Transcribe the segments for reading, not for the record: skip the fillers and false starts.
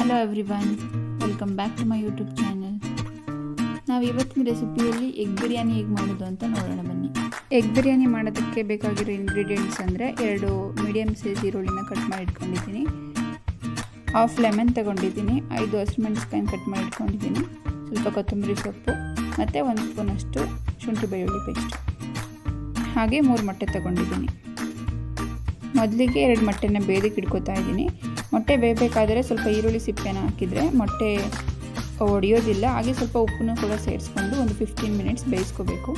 Hello everyone, welcome back to my YouTube channel. ನಾವು ಇವತ್ತಿನ ರೆಸಿಪಿಯಲ್ಲಿ egg biryani ಹೇಗೆ ಮಾಡೋದು ಅಂತ ನೋಡೋಣ ಬನ್ನಿ. ಎಗ್ ಬಿರಿಯಾನಿ ಮಾಡೋದಕ್ಕೆ ಬೇಕಾಗಿರೋ ಇಂಗ್ರೀಡಿಯೆಂಟ್ಸ್ ಅಂದರೆ 2 ಮೀಡಿಯಮ್ ಸೈಜ್ ಈರುಳ್ಳಿನ ಕಟ್ ಮಾಡಿ ಇಟ್ಕೊಂಡಿದ್ದೀನಿ, ಹಾಫ್ ಲೆಮನ್ ತೊಗೊಂಡಿದ್ದೀನಿ, 5 ಹಸಿಮೆಣಸಿನಕಾಯಿನ ಕಟ್ ಮಾಡಿ ಇಟ್ಕೊಂಡಿದ್ದೀನಿ, ಸ್ವಲ್ಪ ಕೊತ್ತಂಬರಿ ಸೊಪ್ಪು ಮತ್ತು 1 ಸ್ಪೂನಷ್ಟು ಶುಂಠಿ ಬೆಳ್ಳುಳ್ಳಿ ಪೇಸ್ಟ್, ಹಾಗೆ 3 ಮೊಟ್ಟೆ ತೊಗೊಂಡಿದ್ದೀನಿ. ಮೊದಲಿಗೆ 2 ಮೊಟ್ಟೆನ ಬೇದಕ್ಕೆ ಇಟ್ಕೊತಾ ಇದ್ದೀನಿ. ಮೊಟ್ಟೆ ಬೇಯಬೇಕಾದರೆ ಸ್ವಲ್ಪ ಈರುಳ್ಳಿ ಸಿಪ್ಪೆನ ಹಾಕಿದರೆ ಮೊಟ್ಟೆ ಒಡೆಯೋದಿಲ್ಲ. ಹಾಗೆ ಸ್ವಲ್ಪ ಉಪ್ಪನ್ನು ಕೂಡ ಸೇರಿಸ್ಕೊಂಡು ಒಂದು 15 ಮಿನಿಟ್ಸ್ ಬೇಯಿಸ್ಕೋಬೇಕು.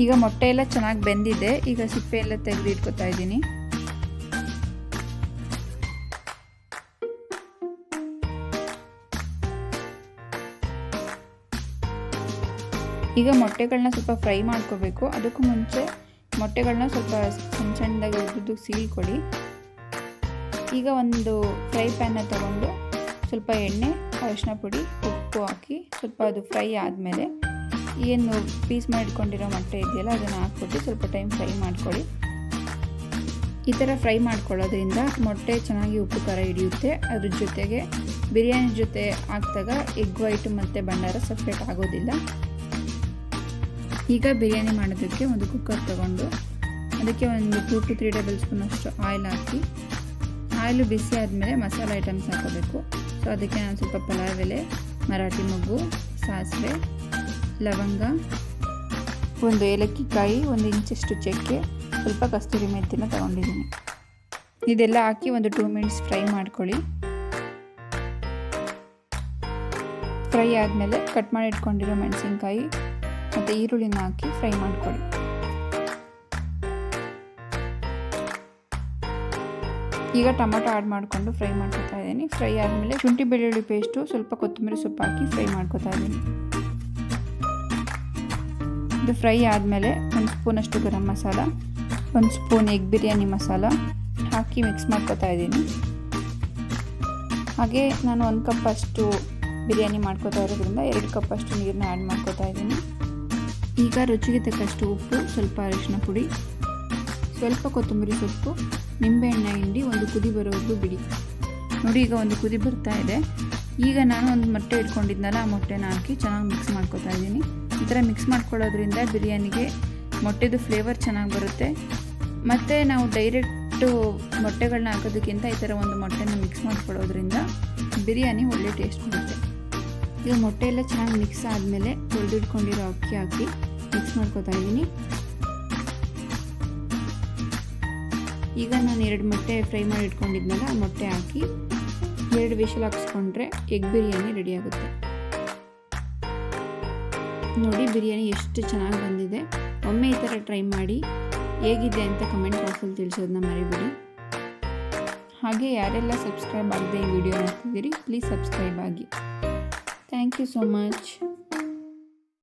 ಈಗ ಮೊಟ್ಟೆ ಎಲ್ಲ ಚೆನ್ನಾಗಿ ಬೆಂದಿದೆ. ಈಗ ಸಿಪ್ಪೆ ಎಲ್ಲ ತೆಗೆದು ಇಟ್ಕೊತಾ ಇದ್ದೀನಿ. ಈಗ ಮೊಟ್ಟೆಗಳನ್ನ ಸ್ವಲ್ಪ ಫ್ರೈ ಮಾಡ್ಕೋಬೇಕು. ಅದಕ್ಕೂ ಮುಂಚೆ ಮೊಟ್ಟೆಗಳನ್ನ ಸ್ವಲ್ಪ ಸಣ್ಣದಾಗಿ ಉರಿದು ಸೀಳ್ಕೊಳ್ಳಿ. ಈಗ ಒಂದು ಫ್ರೈ ಪ್ಯಾನ್ನ ತಗೊಂಡು ಸ್ವಲ್ಪ ಎಣ್ಣೆ, ಅರಿಶಿನ ಪುಡಿ, ಉಪ್ಪು ಹಾಕಿ ಸ್ವಲ್ಪ ಅದು ಫ್ರೈ ಆದಮೇಲೆ ಏನು ಪೀಸ್ ಮಾಡಿಟ್ಕೊಂಡಿರೋ ಮೊಟ್ಟೆ ಇದೆಯಲ್ಲ ಅದನ್ನು ಹಾಕ್ಬಿಟ್ಟು ಸ್ವಲ್ಪ ಟೈಮ್ ಫ್ರೈ ಮಾಡ್ಕೊಳ್ಳಿ. ಈ ಥರ ಫ್ರೈ ಮಾಡ್ಕೊಳ್ಳೋದ್ರಿಂದ ಮೊಟ್ಟೆ ಚೆನ್ನಾಗಿ ಉಪ್ಪು ಖಾರ ಹಿಡಿಯುತ್ತೆ. ಅದ್ರ ಜೊತೆಗೆ ಬಿರಿಯಾನಿ ಜೊತೆ ಹಾಕಿದಾಗ ಎಗ್ ವೈಟು ಮತ್ತು ಭಂಡಾರ ಸಪ್ರೇಟ್ ಆಗೋದಿಲ್ಲ. ಈಗ ಬಿರಿಯಾನಿ ಮಾಡೋದಕ್ಕೆ ಒಂದು ಕುಕ್ಕರ್ ತೊಗೊಂಡು ಅದಕ್ಕೆ ಒಂದು 2 to 3 ಟೇಬಲ್ ಸ್ಪೂನಷ್ಟು ಆಯಿಲ್ ಹಾಕಿ, ಆಯಿಲು ಬಿಸಿ ಆದಮೇಲೆ ಮಸಾಲೆ ಐಟಮ್ಸ್ ಹಾಕೋಬೇಕು. ಸೊ ಅದಕ್ಕೆ ನಾನು ಸ್ವಲ್ಪ ಪಲಾವ್ ಎಲೆ, ಮರಾಠಿ ಮೊಗ್ಗು, ಸಾಸಿವೆ, ಲವಂಗ, 1 ಏಲಕ್ಕಿ ಕಾಯಿ, 1 ಇಂಚಷ್ಟು ಚಕ್ಕೆ, ಸ್ವಲ್ಪ ಕಸ್ತೂರಿ ಮೆಥಿನ ತೊಗೊಂಡಿದ್ದೀನಿ. ಇದೆಲ್ಲ ಹಾಕಿ ಒಂದು 2 ಮಿನಿಟ್ಸ್ ಫ್ರೈ ಮಾಡ್ಕೊಳ್ಳಿ. ಫ್ರೈ ಆದಮೇಲೆ ಕಟ್ ಮಾಡಿ ಇಟ್ಕೊಂಡಿರೋ ಮೆಣಸಿನ್ಕಾಯಿ ಮತ್ತು ಈರುಳ್ಳಿನ ಹಾಕಿ ಫ್ರೈ ಮಾಡ್ಕೊಳ್ಳಿ. ಈಗ ಟೊಮೆಟೊ ಆ್ಯಡ್ ಮಾಡಿಕೊಂಡು ಫ್ರೈ ಮಾಡ್ಕೊತಾ ಇದ್ದೀನಿ. ಫ್ರೈ ಆದಮೇಲೆ ಶುಂಠಿ ಬೆಳ್ಳುಳ್ಳಿ ಪೇಸ್ಟು, ಸ್ವಲ್ಪ ಕೊತ್ತಂಬರಿ ಸೊಪ್ಪು ಹಾಕಿ ಫ್ರೈ ಮಾಡ್ಕೊತಾ ಇದ್ದೀನಿ. ಇದು ಫ್ರೈ ಆದಮೇಲೆ 1 ಸ್ಪೂನಷ್ಟು ಗರಂ ಮಸಾಲ, 1 ಸ್ಪೂನ್ ಎಗ್ ಬಿರಿಯಾನಿ ಮಸಾಲ ಹಾಕಿ ಮಿಕ್ಸ್ ಮಾಡ್ಕೊತಾ ಇದ್ದೀನಿ. ಹಾಗೆ ನಾನು 1 ಕಪ್ ಅಷ್ಟು ಬಿರಿಯಾನಿ ಮಾಡ್ಕೊತಾ ಇರೋದ್ರಿಂದ 2 ಕಪ್ ಅಷ್ಟು ನೀರನ್ನ ಆ್ಯಡ್ ಮಾಡ್ಕೊತಾ ಇದ್ದೀನಿ. ಈಗ ರುಚಿಗೆ ತಕ್ಕಷ್ಟು ಉಪ್ಪು, ಸ್ವಲ್ಪ ಅರಿಶಿನ ಪುಡಿ, ಸ್ವಲ್ಪ ಕೊತ್ತಂಬರಿ ಸೊಪ್ಪು, ನಿಂಬೆಹಣ್ಣು ಹಿಂಡಿ ಒಂದು ಕುದಿ ಬರೋವರೆಗೂ ಬಿಡಿ. ನೋಡಿ, ಈಗ ಒಂದು ಕುದಿ ಬರ್ತಾ ಇದೆ. ಈಗ ನಾನು ಒಂದು ಮೊಟ್ಟೆ ಇಟ್ಕೊಂಡಿದ್ನಲ್ಲ, ಆ ಮೊಟ್ಟೆನ ಹಾಕಿ ಚೆನ್ನಾಗಿ ಮಿಕ್ಸ್ ಮಾಡ್ಕೊತಾ ಇದ್ದೀನಿ. ಈ ಥರ ಮಿಕ್ಸ್ ಮಾಡ್ಕೊಳ್ಳೋದ್ರಿಂದ ಬಿರಿಯಾನಿಗೆ ಮೊಟ್ಟೆದು ಫ್ಲೇವರ್ ಚೆನ್ನಾಗಿ ಬರುತ್ತೆ. ಮತ್ತು ನಾವು ಡೈರೆಕ್ಟು ಮೊಟ್ಟೆಗಳನ್ನ ಹಾಕೋದಕ್ಕಿಂತ ಈ ಥರ ಒಂದು ಮೊಟ್ಟೆನ ಮಿಕ್ಸ್ ಮಾಡ್ಕೊಳ್ಳೋದ್ರಿಂದ ಬಿರಿಯಾನಿ ಒಳ್ಳೆ ಟೇಸ್ಟ್ ಬರುತ್ತೆ. ಈಗ ಮೊಟ್ಟೆ ಎಲ್ಲ ಚೆನ್ನಾಗಿ ಮಿಕ್ಸ್ ಆದಮೇಲೆ ತೊಳೆದಿಟ್ಕೊಂಡಿರೋ ಅಕ್ಕಿ ಹಾಕಿ ಮಿಕ್ಸ್ ಮಾಡ್ಕೊತಾ ಇದ್ದೀನಿ. ಈಗ ನಾನು 2 ಮೊಟ್ಟೆ ಫ್ರೈ ಮಾಡಿ ಇಟ್ಕೊಂಡಿದ್ನಲ್ಲ, ಆ ಮೊಟ್ಟೆ ಹಾಕಿ 2 ವಿಷಲ್ ಹಾಕ್ಸ್ಕೊಂಡ್ರೆ ಎಗ್ ಬಿರಿಯಾನಿ ರೆಡಿ ಆಗುತ್ತೆ. ನೋಡಿ, ಬಿರಿಯಾನಿ ಎಷ್ಟು ಚೆನ್ನಾಗಿ ಬಂದಿದೆ. ಒಮ್ಮೆ ಈ ಥರ ಟ್ರೈ ಮಾಡಿ ಹೇಗಿದೆ ಅಂತ ಕಮೆಂಟ್ ಬಾಕ್ಸಲ್ಲಿ ತಿಳಿಸೋದನ್ನ ಮರಿಬೇಡಿ. ಹಾಗೆ ಯಾರೆಲ್ಲ ಸಬ್ಸ್ಕ್ರೈಬ್ ಆಗದೆ ಈ ವಿಡಿಯೋ ನೋಡ್ತಿದ್ದೀರಿ, ಪ್ಲೀಸ್ ಸಬ್ಸ್ಕ್ರೈಬ್ ಆಗಿ. Thank you so much.